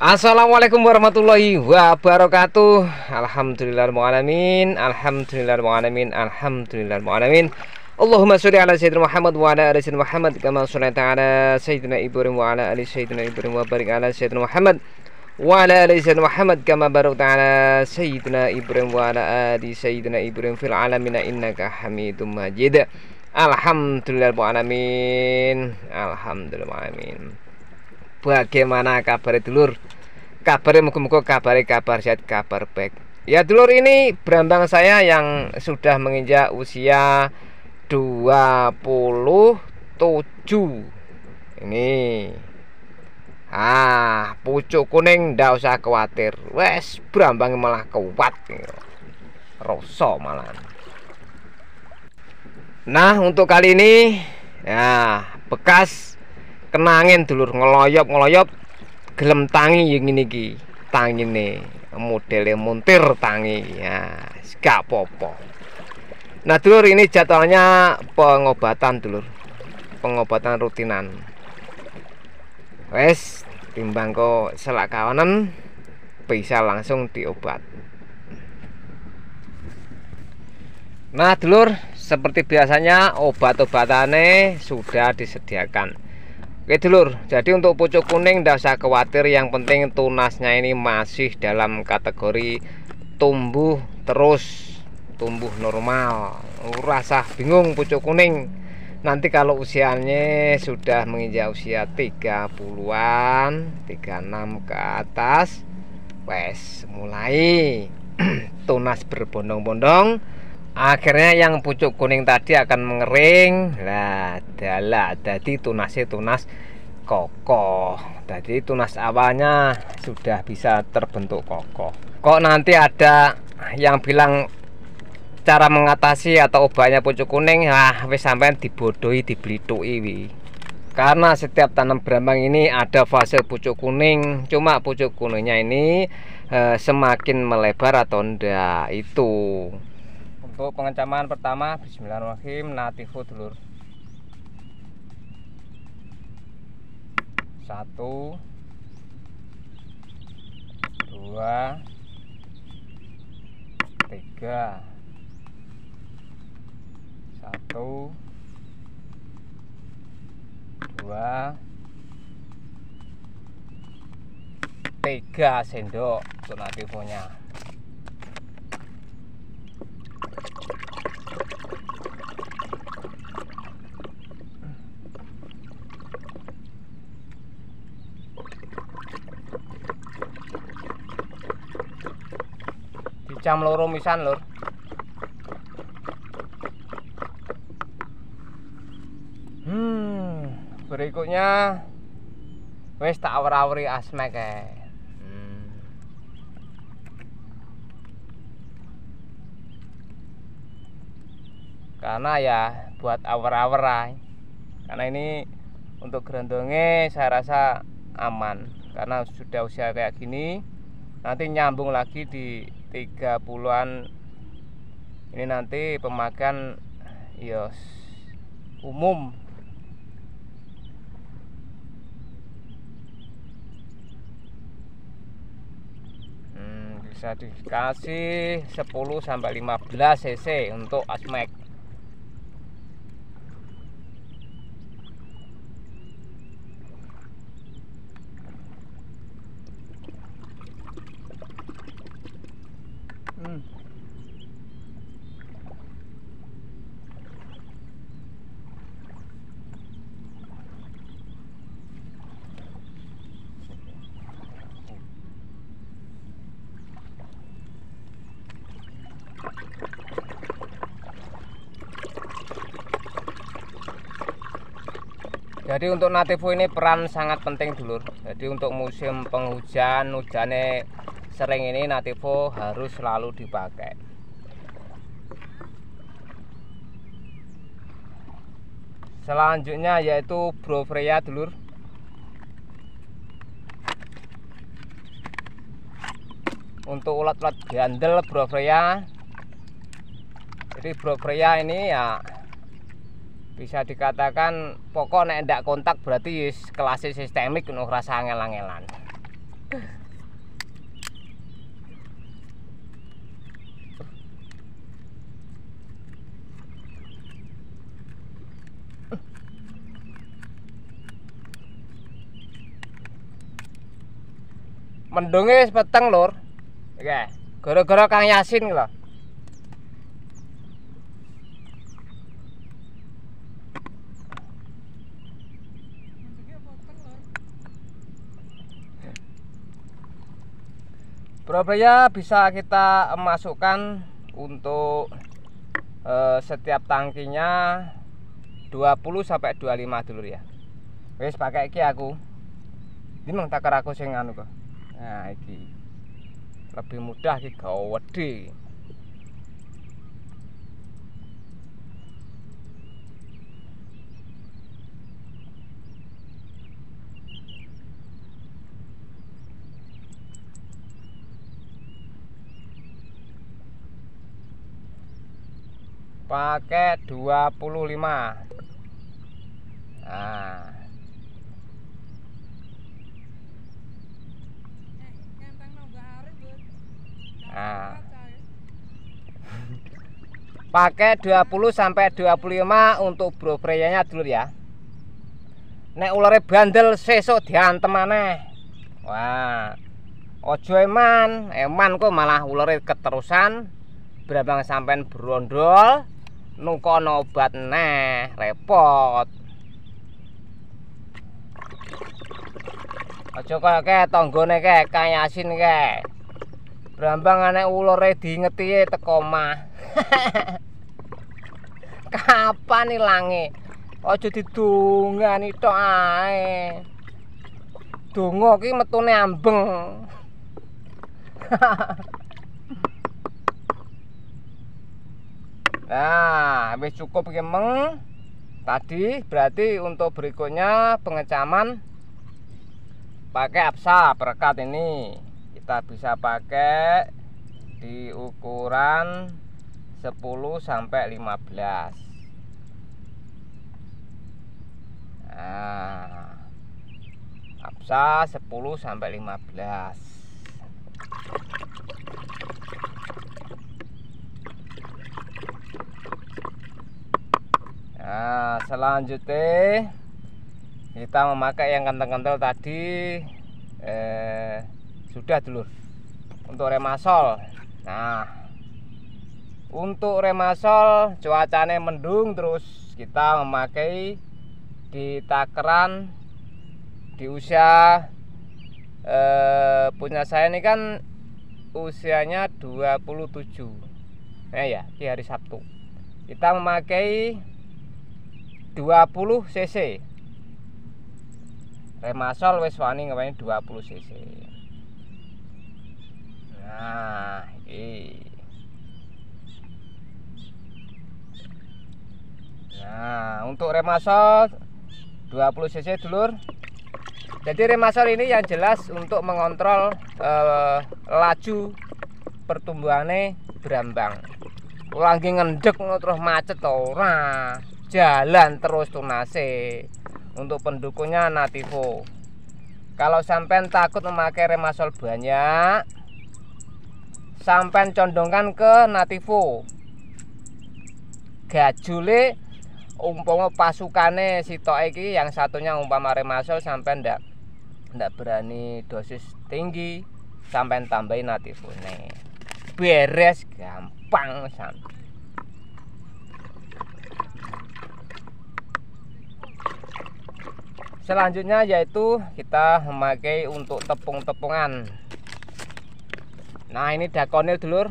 Assalamualaikum warahmatullahi wabarakatuh. Alhamdulillahirrahmanirrahim. Alhamdulillahirrahmanirrahim. Alhamdulillahirrahmanirrahim. Allahumma sholli ala sayyidina Muhammad wa ala ali sayyidina Muhammad kama shallaita ala sayyidina Ibrahim wa ala ali sayyidina Ibrahim wa barik ala sayyidina Muhammad wa ala ali sayyidina Muhammad kama barakta ala sayyidina Ibrahim wa ala ali sayyidina Ibrahim fil alamin innaka Hamidum Majid. Alhamdulillahirrahmanirrahim. Alhamdulillahirrahmanirrahim. Bagaimana kabar dulur? Kabarnya muka-muka kabar sehat, kabar baik. Ya dulur, ini berambang saya yang sudah menginjak usia 27. Ini pucuk kuning ndak usah khawatir. Wes berambang malah kuat. Rosok malah. Nah, untuk kali ini ya bekas kenangin dulur, ngeloyop gelem tangi yang ini ki tangi nih modelnya montir tangi ya gak popo. Nah dulur, ini jadwalnya pengobatan dulur, pengobatan rutinan. Wes timbang kok selak kawanan bisa langsung diobat. Nah dulur, seperti biasanya obat-obatannya sudah disediakan. Oke dulur, jadi untuk pucuk kuning tidak usah khawatir, yang penting tunasnya ini masih dalam kategori tumbuh terus, tumbuh normal. Rasa bingung pucuk kuning nanti kalau usianya sudah menginjak usia 30-an, 36 ke atas, wes mulai tunas berbondong-bondong. Akhirnya yang pucuk kuning tadi akan mengering. Lah dalah jadi tunasnya tunas kokoh. Jadi tunas awalnya sudah bisa terbentuk kokoh. Kok nanti ada yang bilang cara mengatasi atau obatnya pucuk kuning, wis sampean dibodohi, diblitui. Karena setiap tanam berambang ini ada fase pucuk kuning. Cuma pucuk kuningnya ini semakin melebar atau enggak itu. Untuk pengencaman pertama, bismillahirrahmanirrahim, Nativo dulur. 1 2 3 1 2 3 sendok untuk Nativonya. Jam loro misan lur. Berikutnya wis tak awur-awuri asmek karena ya buat awur-awur karena ini untuk gerondongnya saya rasa aman karena sudah usia kayak gini. Nanti nyambung lagi di 30-an ini, nanti pemakaian yos umum. Bisa dikasih 10-15 cc untuk asmek. Jadi untuk Nativo ini peran sangat penting dulur. Jadi untuk musim penghujan, hujannya sering ini, Nativo harus selalu dipakai. Selanjutnya yaitu Brofreya dulur. Untuk ulat-ulat gandel Brofreya. Jadi Brofreya ini ya bisa dikatakan pokok nek ndak kontak berarti kelasnya sistemik, nuh rasa angel-angelan. Mendunge wis peteng lur. Oke, gara-gara Kang Yasin lho. Berapa bisa kita masukkan untuk setiap tangkinya 20 sampai 25 dulu ya. Wis pakai iki aku. Iki mung takar aku sing anu kok. Nah, iki lebih mudah iki gawedhe. Pakai 25. Nah. Nah. Pakai 20 sampai 25 untuk bro freyanya dulu ya. Nek ulare bandel sesuk diantem maneh. Wah. Ojo eman kok malah ulare keterusan berambang sampean brondol nungkono obat neh repot. Aja kaya tanggane kae Kang Yasin kae. Brambang anek ulure diingeti teko omah. Kapan ilange? Aja didongani tok ae. Donga ki metune ambeng. Nah, wis cukup iki meng. Tadi berarti untuk berikutnya pengecaman pakai Absa perekat ini. Kita bisa pakai di ukuran 10 sampai 15. Nah, Absa 10 sampai 15. Nah, selanjutnya kita memakai yang kental-kental tadi. Sudah dulur untuk remasol. Nah, untuk remasol cuacanya mendung, terus kita memakai di takeran di usia punya saya ini kan usianya 27 ya di hari Sabtu. Kita memakai 20 cc remasol wis wani ngepeni 20 cc. Nah, ini. Nah, untuk remasol 20 cc dulur. Jadi remasol ini yang jelas untuk mengontrol laju pertumbuhannya berambang. Lagi ngendek terus macet ora. Jalan terus tunase. Untuk pendukungnya Nativo. Kalau sampean takut memakai remasol banyak, sampean condongkan ke Nativo. Gajule umpama pasukane sitok iki yang satunya umpama remasol, sampean ndak berani dosis tinggi, sampean tambahin Nativo nih. Beres gampang sampean. Selanjutnya yaitu kita memakai untuk tepung-tepungan. Nah, ini dakonil dulur.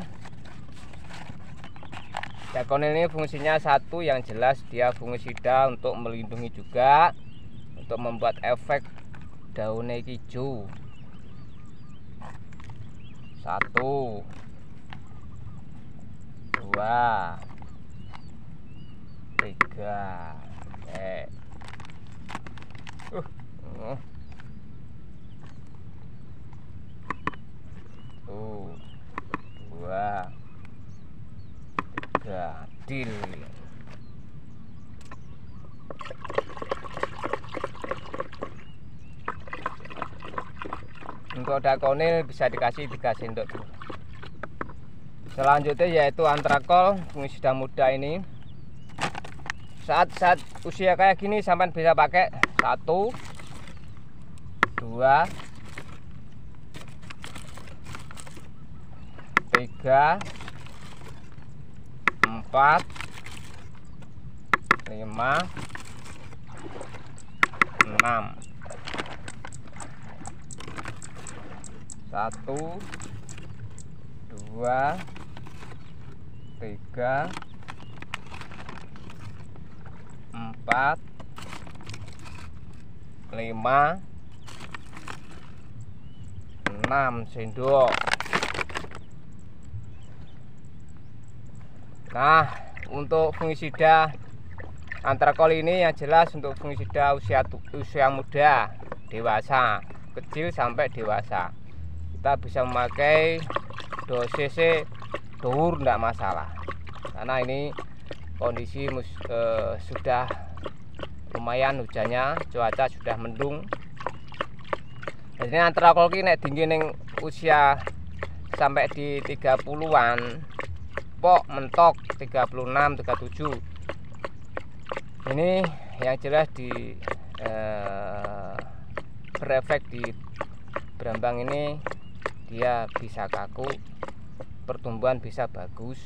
Dakonil ini fungsinya satu yang jelas, dia fungisida untuk melindungi juga, untuk membuat efek daunnya hijau. 1 2 3 2 3 deal. Untuk dakonil bisa dikasih 3 sendok dulu. Selanjutnya yaitu antrakol fungisida muda ini. Saat usia kayak gini sampai bisa pakai 1, 2, 3, 4, 5, 6. 1, 2, 3, 4, 5, 6 sendok. Nah, untuk fungisida antrakol ini yang jelas untuk fungisida usia muda, dewasa, kecil sampai dewasa. Kita bisa memakai dosis dhuwur enggak masalah. Karena ini kondisi sudah lumayan hujannya, cuaca sudah mendung. Jadi antrakol ini nek tinggi ning usia sampai di 30-an, pok mentok 36, 37. Ini yang jelas berefek di berambang ini, dia bisa kaku, pertumbuhan bisa bagus.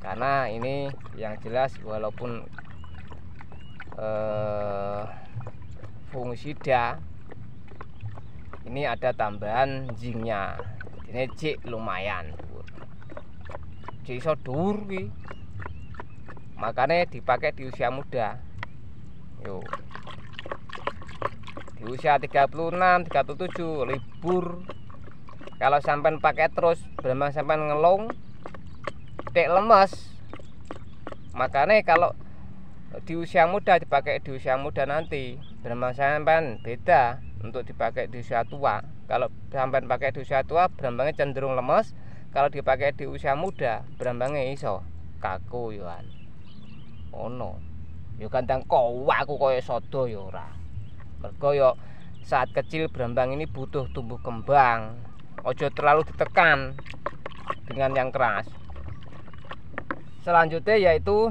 Karena ini yang jelas walaupun fungisida ini ada tambahan zincnya, ini cik lumayan, cik iso dhuwur ki, makanya dipakai di usia muda. Yo, di usia 36, 37 libur, kalau sampai pakai terus berambang sampai ngelong dek lemes. Makanya kalau di usia muda dipakai di usia muda, nanti berambang sampai beda untuk dipakai di usia tua. Kalau sampai pakai di usia tua berambangnya cenderung lemes, kalau dipakai di usia muda berambangnya iso kaku yoan. Ono yo kandang kowe aku koyo sodo yo ora. Mergo yo saat kecil berambang ini butuh tumbuh kembang, ojo terlalu ditekan dengan yang keras. Selanjutnya yaitu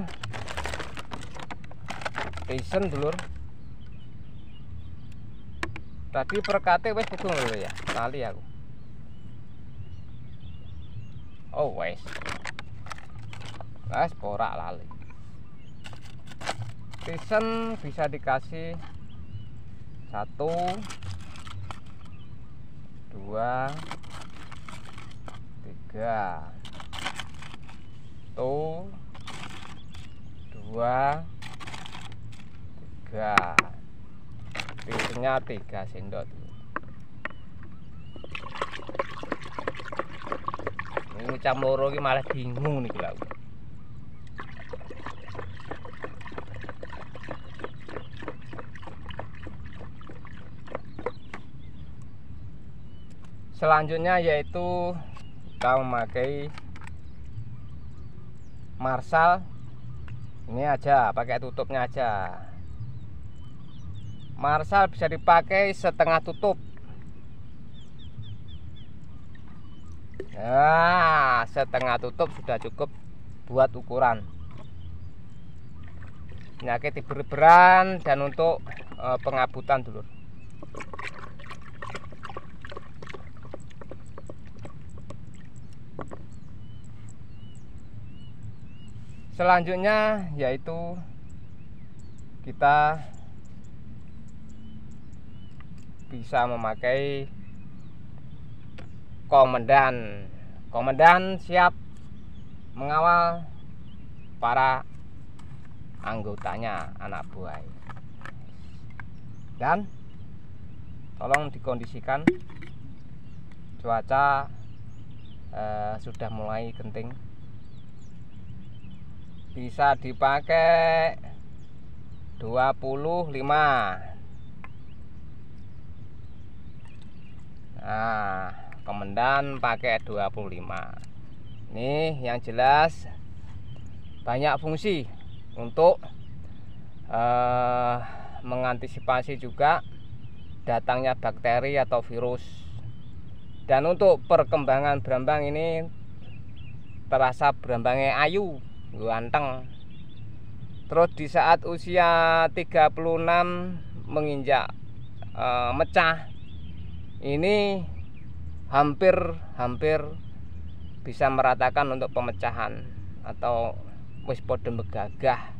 Tyson dulur. Tadi perkate wis kudu lho ya, lali aku. Oh wes. Wes porak lali. Tyson bisa dikasih 1, 2, 3. Tuh 2, 3. Pisnya 3 sendok. Ini cam loro iki malah bingung nih lho. Selanjutnya yaitu kita memakai Marshall. Ini aja pakai tutupnya aja. Marshall bisa dipakai setengah tutup. Nah, setengah tutup sudah cukup buat ukuran penyakit beran dan untuk pengabutan dulur. Selanjutnya yaitu kita bisa memakai komandan. Komandan siap mengawal para anggotanya, anak buah. Dan tolong dikondisikan cuaca sudah mulai genting. Bisa dipakai 25. Nah, komandan pakai 25. Ini yang jelas banyak fungsi untuk mengantisipasi juga datangnya bakteri atau virus. Dan untuk perkembangan berambang ini terasa berambangnya ayu, ganteng. Terus di saat usia 36 menginjak mecah, ini hampir bisa meratakan untuk pemecahan atau wis padha begagah.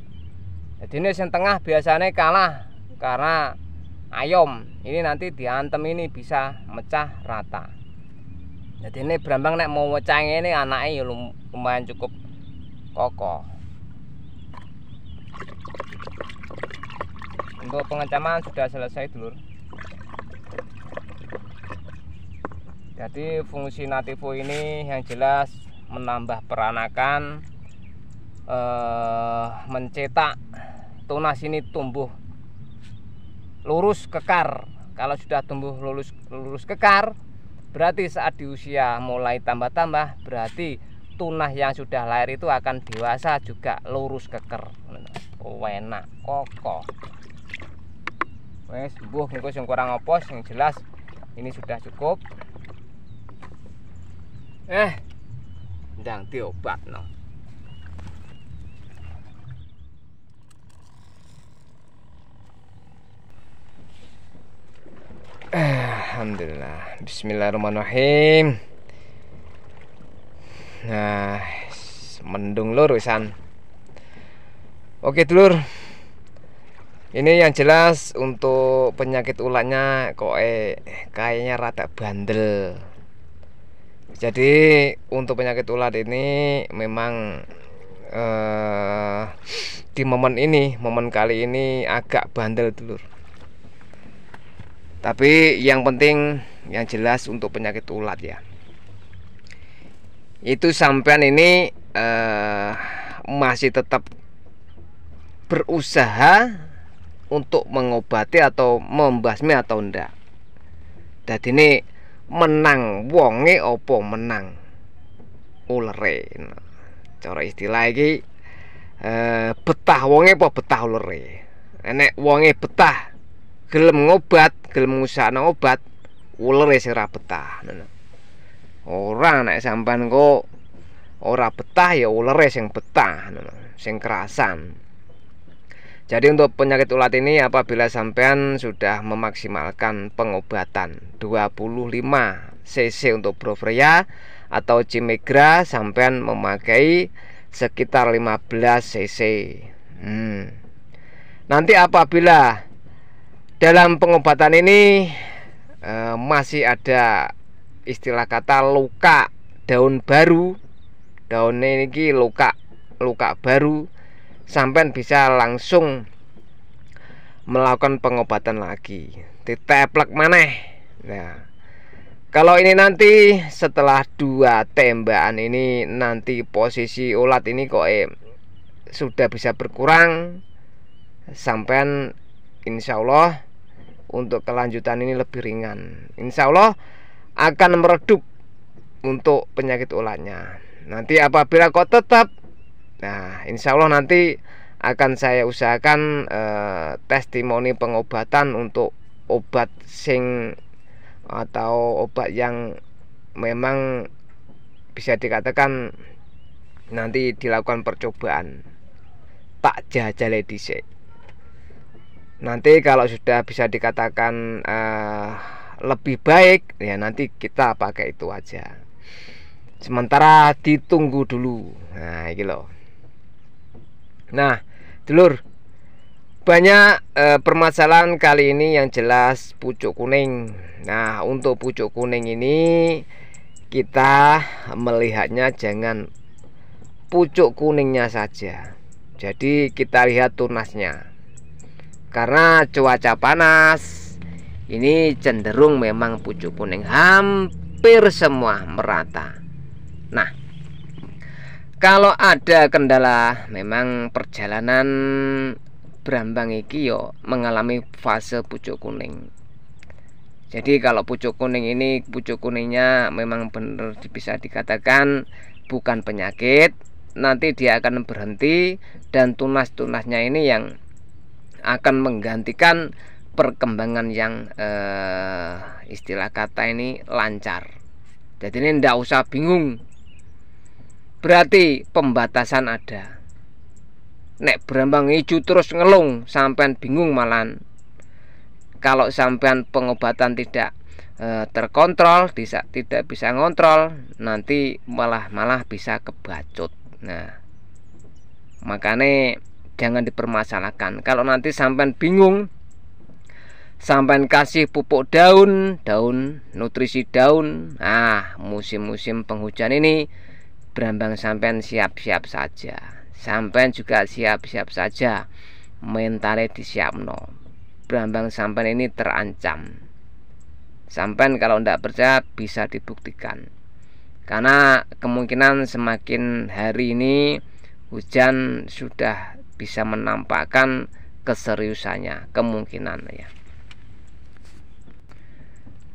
Jadi ini yang tengah biasanya kalah karena ayom. Ini nanti diantem ini bisa mecah rata. Jadi ini berambang nek mau mecah ini anaknya ya lumayan cukup kokoh. Untuk pengecaman sudah selesai, dulur. Jadi fungsi Nativo ini yang jelas menambah peranakan, mencetak tunas ini tumbuh lurus kekar. Kalau sudah tumbuh lurus kekar, berarti saat di usia mulai tambah-tambah, berarti tunas yang sudah lahir itu akan dewasa juga lurus keker. Enak, kokoh. Wes mbuh engko sing kurang apa, yang jelas ini sudah cukup. Ndang diobatno. Alhamdulillah. Bismillahirrahmanirrahim. Nah, mendung lur wisan. Oke dulur. Ini yang jelas untuk penyakit ulatnya kok kayaknya rada bandel. Jadi untuk penyakit ulat ini memang di momen kali ini agak bandel dulur. Tapi yang penting yang jelas untuk penyakit ulat ya, itu sampean ini masih tetap berusaha untuk mengobati atau membasmi atau enggak. Jadi ini menang wonge opo menang ulere. Cara istilah iki betah wonge apa betah ulere. Enek wonge betah gelem ngobat, gelem ngusahakno obat, ulere sing ora betah. Ora nek sampean kok ora betah ya ulere sing betah, sing kerasan. Jadi untuk penyakit ulat ini apabila sampean sudah memaksimalkan pengobatan 25 cc untuk Brofreya atau Cimegra, sampean memakai sekitar 15 cc. Nanti apabila dalam pengobatan ini masih ada istilah kata luka daun baru, daun ini luka baru, sampean bisa langsung melakukan pengobatan lagi, diteplek maneh. Nah, kalau ini nanti setelah 2 tembakan ini nanti posisi ulat ini kok sudah bisa berkurang, sampean insya Allah untuk kelanjutan ini lebih ringan. Insya Allah akan meredup untuk penyakit ulatnya. Nanti apabila kok tetap, nah insya Allah nanti akan saya usahakan testimoni pengobatan untuk obat sing atau obat yang memang bisa dikatakan nanti dilakukan percobaan tak jajale dhisik. Nanti kalau sudah bisa dikatakan lebih baik ya nanti kita pakai itu aja. Sementara ditunggu dulu. Nah, iki loh. Nah, dulur, banyak permasalahan kali ini yang jelas pucuk kuning. Nah, untuk pucuk kuning ini kita melihatnya jangan pucuk kuningnya saja. Jadi kita lihat tunasnya. Karena cuaca panas ini cenderung memang pucuk kuning hampir semua merata. Nah, kalau ada kendala memang perjalanan berambang iki yo mengalami fase pucuk kuning. Jadi kalau pucuk kuning ini, pucuk kuningnya memang benar bisa dikatakan bukan penyakit, nanti dia akan berhenti dan tunas-tunasnya ini yang akan menggantikan perkembangan yang istilah kata ini lancar. Jadi ini ndak usah bingung. Berarti pembatasan ada. Nek berambang hijau terus ngelung, sampean bingung malan. Kalau sampean pengobatan tidak terkontrol, tidak bisa ngontrol, nanti malah bisa kebacut. Nah, makanya jangan dipermasalahkan. Kalau nanti sampean bingung, sampean kasih pupuk daun, nutrisi daun. Nah, musim-musim penghujan ini berambang sampean siap-siap saja. Sampean juga siap-siap saja, mentalnya disiapno. Berambang sampean ini terancam. Sampean kalau tidak percaya bisa dibuktikan. Karena kemungkinan semakin hari ini hujan sudah bisa menampakkan keseriusannya, kemungkinan ya.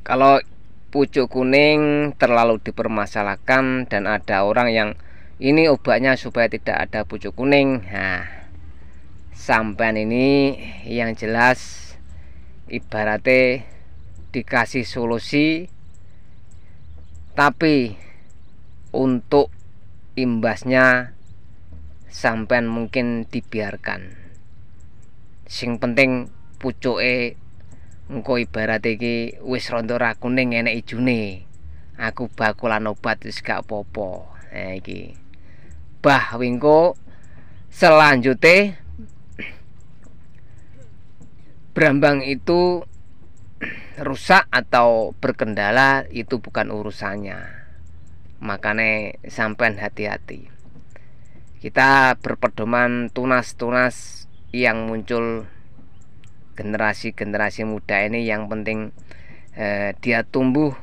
Kalau pucuk kuning terlalu dipermasalahkan dan ada orang yang ini obatnya supaya tidak ada pucuk kuning. Nah, sampean ini yang jelas ibaratnya dikasih solusi, tapi untuk imbasnya sampean mungkin dibiarkan. Sing penting pucuke engko ibarat iki wis rada ra kuning enek ijune. Aku bakulan obat wis gak apa-apa. Nah iki. Bah wingko selanjutnya berambang itu rusak atau berkendala itu bukan urusannya. Makanya sampean hati-hati. Kita berpedoman tunas-tunas yang muncul generasi muda ini, yang penting dia tumbuh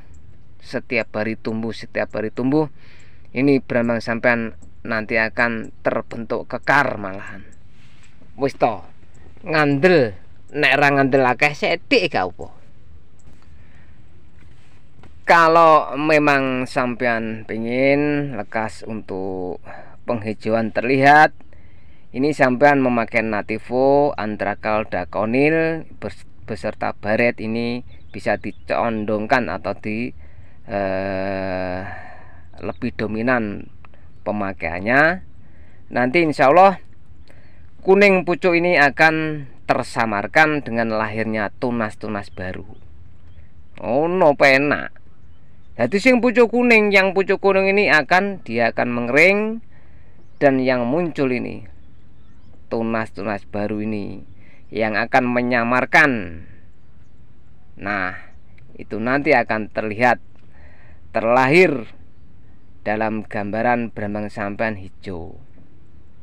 setiap hari tumbuh. Ini berambang sampean nanti akan terbentuk kekar malahan. Wis to, ngandel nek ra ngandel akeh sithik gak apa. Kalau memang sampean pengen lekas untuk penghijauan terlihat, ini sampean memakai Nativo, Antrakal, Daconil beserta baret ini bisa dicondongkan atau lebih dominan pemakaiannya. Nanti insya Allah kuning pucuk ini akan tersamarkan dengan lahirnya tunas-tunas baru. Oh no, penak. Jadi yang pucuk kuning ini dia akan mengering, dan yang muncul ini tunas-tunas baru ini yang akan menyamarkan. Nah, itu nanti akan terlahir dalam gambaran berambang sampean hijau.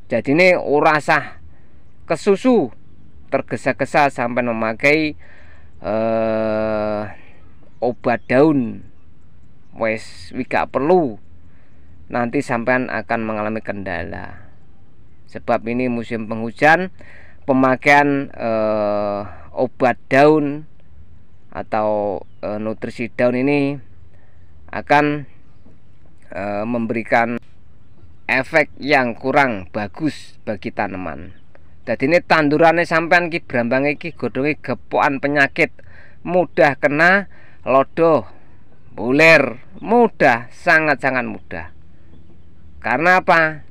Jadi ini ora sah kesusu tergesa-gesa sampai memakai obat daun. Wes gak perlu. Nanti sampean akan mengalami kendala. Sebab ini musim penghujan, pemakaian obat daun atau nutrisi daun ini akan memberikan efek yang kurang bagus bagi tanaman. Jadi ini tandurannya sampean ki berambang iki godhonge gepokan penyakit, mudah kena lodoh, bulir, mudah, sangat-sangat mudah. Karena apa?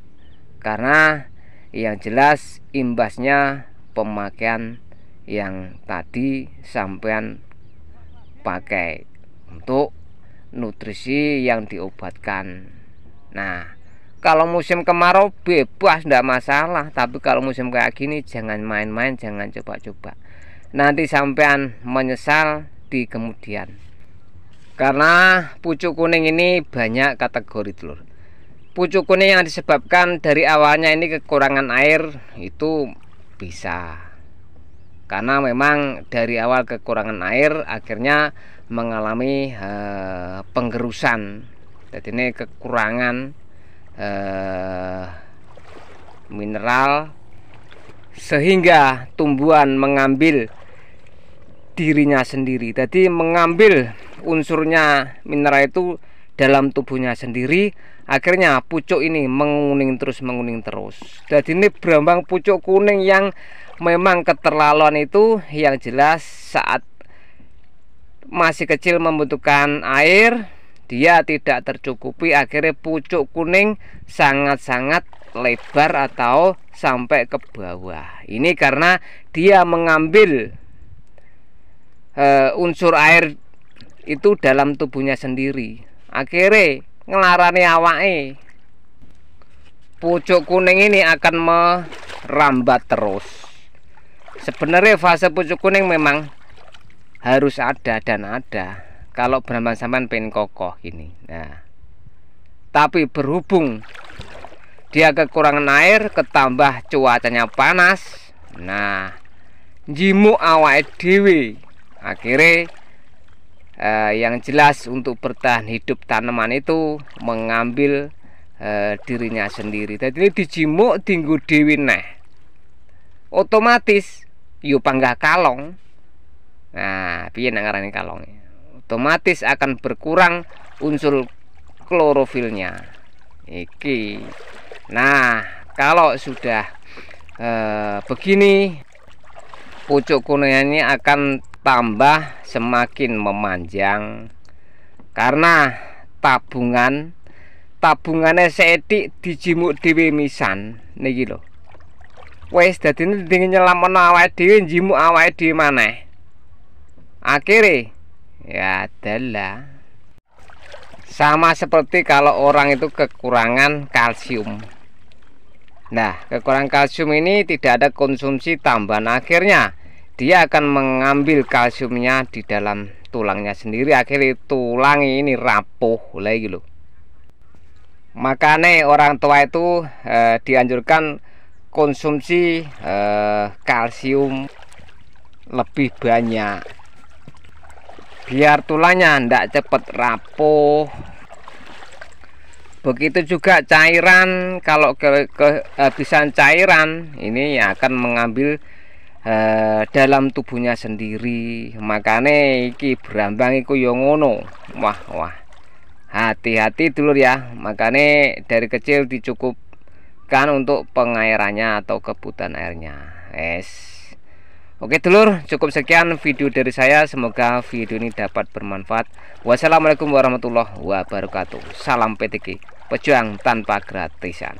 Karena yang jelas imbasnya pemakaian yang tadi sampean pakai untuk nutrisi yang diobatkan. Nah, kalau musim kemarau bebas, tidak masalah. Tapi kalau musim kayak gini jangan main-main, jangan coba-coba. Nanti sampean menyesal di kemudian. Karena pucuk kuning ini banyak kategori, telur. Pucuk kuning yang disebabkan dari awalnya ini kekurangan air itu bisa. Karena memang dari awal kekurangan air akhirnya mengalami penggerusan. Jadi ini kekurangan mineral sehingga tumbuhan mengambil dirinya sendiri. Jadi mengambil unsurnya mineral itu dalam tubuhnya sendiri, akhirnya pucuk ini menguning terus. Jadi ini berambang pucuk kuning yang memang keterlaluan itu, yang jelas saat masih kecil membutuhkan air, dia tidak tercukupi, akhirnya pucuk kuning sangat-sangat lebar atau sampai ke bawah. Ini karena dia mengambil unsur air itu dalam tubuhnya sendiri, akhirnya ngelarani awake. Pucuk kuning ini akan merambat terus. Sebenarnya fase pucuk kuning memang harus ada dan ada kalau berambang sampean pengen kokoh gini. Nah, tapi berhubung dia kekurangan air, ketambah cuacanya panas, nah njimuk awake dhewe, akhirnya yang jelas untuk bertahan hidup tanaman itu mengambil dirinya sendiri. Jadi ini dijimuk dinggo dewi neh, otomatis yo panggah kalong. Nah, piye nek ngarani kalong? Otomatis akan berkurang unsur klorofilnya iki. Nah, kalau sudah begini, pucuk kuning ini akan tambah semakin memanjang karena tabungannya sedik dijimuk dhewe misan niki lho. Wis dadi dingin nyelametno awake dhewe, njimuk awake dhewe maneh. Akhirnya ya adalah sama seperti kalau orang itu kekurangan kalsium. Nah, kekurangan kalsium ini tidak ada konsumsi tambahan, akhirnya dia akan mengambil kalsiumnya di dalam tulangnya sendiri, akhirnya tulang ini rapuh lagi loh. Makanya orang tua itu dianjurkan konsumsi kalsium lebih banyak biar tulangnya tidak cepat rapuh. Begitu juga cairan, kalau kehabisan cairan ini akan mengambil dalam tubuhnya sendiri. Makanya iki berambang iku yo ngono. Wah, hati-hati dulur ya. Makanya dari kecil dicukupkan untuk pengairannya atau kebutuhan airnya. Oke dulur, cukup sekian video dari saya. Semoga video ini dapat bermanfaat. Wassalamualaikum warahmatullahi wabarakatuh. Salam PTG, pejuang tanpa gratisan.